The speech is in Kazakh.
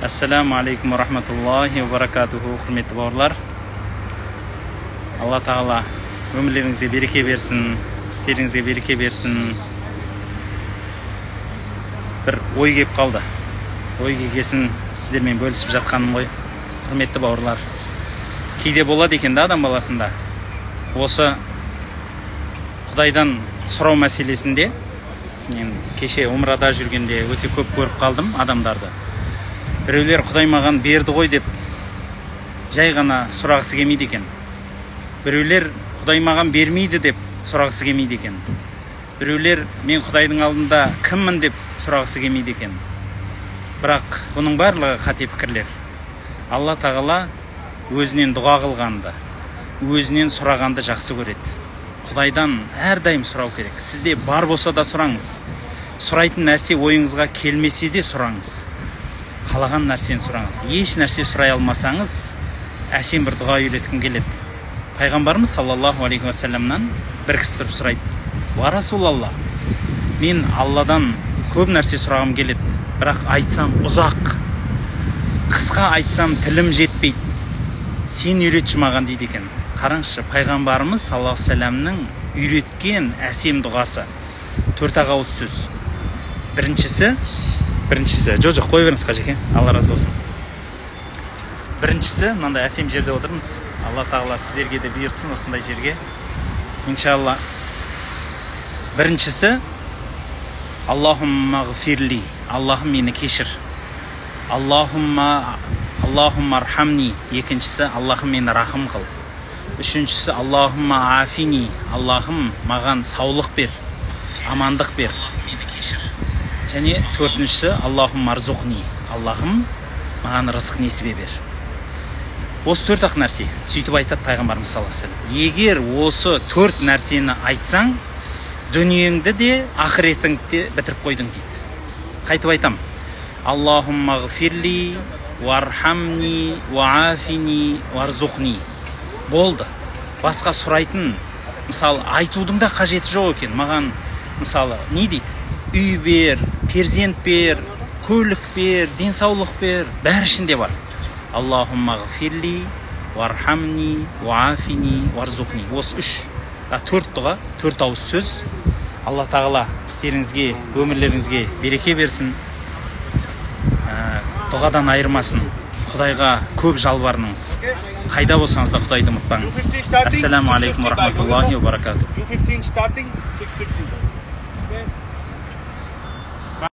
Ассаламу алейкум ва рахматуллахи ва баракатуху. Құрметті бауырлар, Алла тағала өмірлеріңізге береке берсін, істеріңізге береке берсін. Бір ой кеп қалды. Ой кекесін сіздермен бөлісіп жатқаным ғой. Құрметті бауырлар, кейде болады екен да адам баласында. Осы Құдайдан сұрау мәселесінде мен кеше умрада жүргенде өте көп көріп қалдым адамдарды. Біреулер Құдай маған берді ғой деп жай ғана сұрағысы келмейді екен. Біреулер Құдай маған бермейді деп сұрағысы келмейді екен. Біреулер мен Құдайдың алдында кіммін деп сұрағысы келмейді екен. Бірақ бұның барлығы қате пікірлер. Алла тағала өзінен дұға қылғанды, өзінен сұрағанды жақсы көреді. Құдайдан әрдайым сұрау керек. Сізде бар болса да сұраңыз. Сұрайтын нәрсе ойыңызға келмесе де сұраңыз. Қалаған нәрсені сұраңыз. Еш нәрсе сұрай алмасаңыз, әсем бір дұға үйреткім келеді. Пайғамбарымыз саллаллаху алейхи ва салламнан бір кісі тұрып сұрайды: "Уа Расулалла, мен Алладан көп нәрсе сұрағым келеді, бірақ айтсам ұзақ, қысқа айтсам тілім жетпейді. Сен үйретші маған" дейді екен. Қараңызшы, пайғамбарымыз саллаллаху алейхи ва салламның үйреткен әсем дұғасы. 4 ауыз сөз. Біріншісі, жоқ қой беріңіз қажеке, Алла разы болсын. Біріншісі, мынандай әсем жерде отырмыз. Алла тағала сіздерге де бұйыртсын осындай жерге, иншалла. Біріншісі, Аллахумма ғфирли, Аллахым мені кешір. Аллахумма архамни. Екіншісі, Аллахым мені рахым қыл. Үшіншісі, Аллахумма афини, Аллахым маған саулық бер, амандық бер. Және төртіншісі, Аллахум арзуқни, Аллахым маған рызық несібе бер. Осы 4 нәрсе. Сөйтіп айтады пайғамбарымыз саллаллаху алейхи ва саллям: егер осы 4 нәрсені айтсаң, дүниеңді де ақыретіңді де бітіріп қойдың дейді. Қайтып айтам: Аллахумма ғфирли, вархамни, ваафини, варзуқни. Болды. Басқа сұрайтын, мысалы, айтудың да қажеті жоқ екен. Маған, мысалы, не дейді? Үй бер, перзент бер, көлік бер, денсаулық бер, бәрі ішінде бар. Аллахумма ғфирли, вархамни, ваафини, варзуқни. Осы 4 дұға, 4 ауыз сөз. Алла тағала істеріңізге, өмірлеріңізге береке берсін, дұғадан айырмасын. Құдайға көп жалбарыныңыз. Қайда болсаңыз да Құдайды ұмытпаңыз. Ассаламу алейкум ва рахматуллахи ва баракатуху.